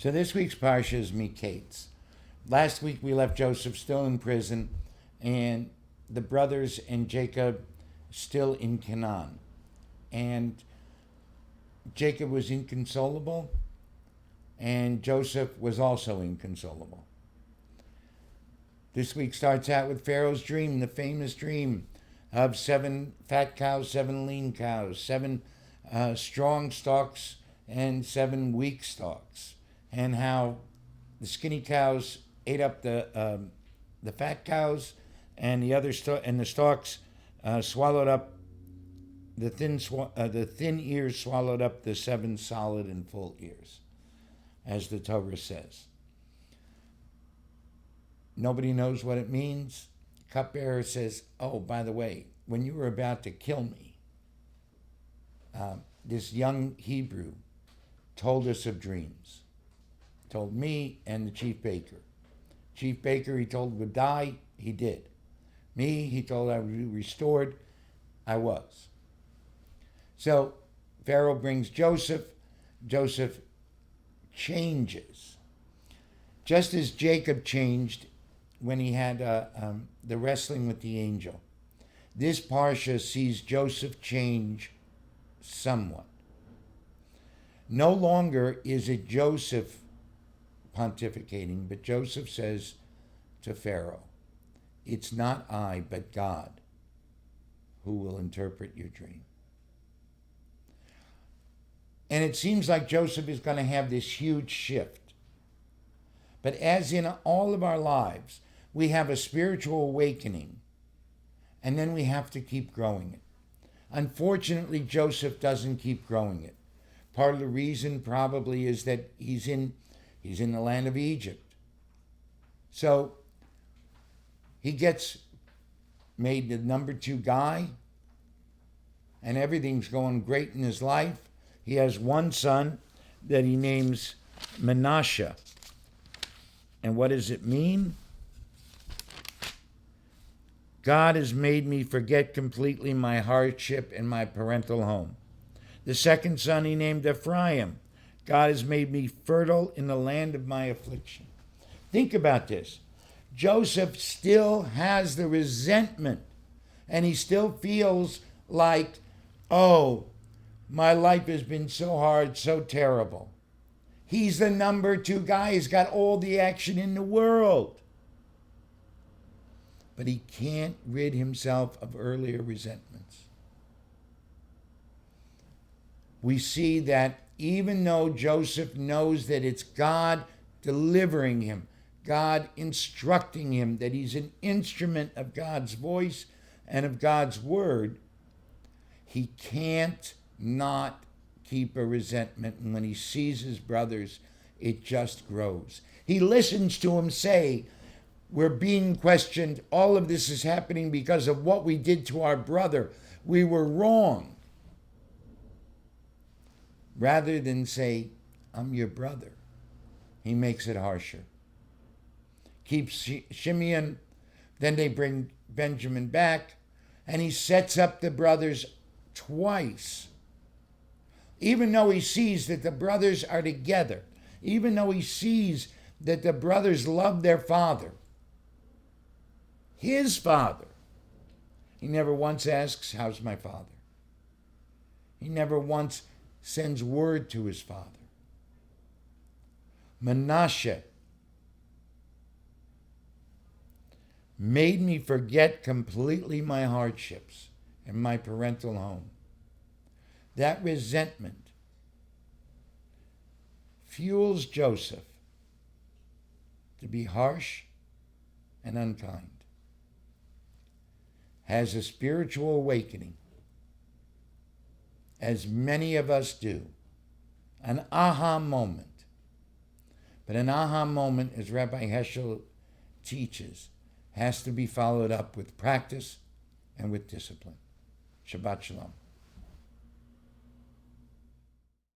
So this week's Parsha is Miketz. Last week we left Joseph still in prison and the brothers and Jacob still in Canaan. And Jacob was inconsolable and Joseph was also inconsolable. This week starts out with Pharaoh's dream, the famous dream of 7 fat cows, 7 lean cows, 7 strong stalks, and 7 weak stalks, and how the skinny cows ate up the fat cows, and the stalks swallowed up the thin ears swallowed up the 7 solid and full ears, as the Torah says. Nobody knows what it means. Cupbearer says, "Oh, by the way, when you were about to kill me, this young Hebrew told us of dreams. Told me and the chief baker. Chief baker, he told would die, he did. Me, he told I would be restored, I was." So Pharaoh brings Joseph. Joseph changes. Just as Jacob changed when he had the wrestling with the angel. This Parsha sees Joseph change somewhat. No longer is it Joseph pontificating, but Joseph says to Pharaoh, "It's not I, but God who will interpret your dream." And it seems like Joseph is going to have this huge shift. But as in all of our lives, we have a spiritual awakening, and then we have to keep growing it. Unfortunately, Joseph doesn't keep growing it. Part of the reason probably is that he's in the land of Egypt. So he gets made the number 2 guy, and everything's going great in his life. He has one son that he names Manasseh. And what does it mean? God has made me forget completely my hardship and my parental home. The second son he named Ephraim. God has made me fertile in the land of my affliction. Think about this. Joseph still has the resentment, and he still feels like, oh, my life has been so hard, so terrible. He's the number 2 guy. He's got all the action in the world. But he can't rid himself of earlier resentments. We see that even though Joseph knows that it's God delivering him, God instructing him, that he's an instrument of God's voice and of God's word, he can't not keep a resentment. And when he sees his brothers, it just grows. He listens to them say, "We're being questioned. All of this is happening because of what we did to our brother. We were wrong." Rather than say, "I'm your brother," he makes it harsher. Keeps Shimeon, then they bring Benjamin back, and he sets up the brothers twice. Even though he sees that the brothers are together, even though he sees that the brothers love their father, his father, he never once asks, "How's my father?" He never once sends word to his father. Manasseh made me forget completely my hardships and my parental home. That resentment fuels Joseph to be harsh and unkind. Has a spiritual awakening, as many of us do, an aha moment. But an aha moment, as Rabbi Heschel teaches, has to be followed up with practice and with discipline. Shabbat Shalom.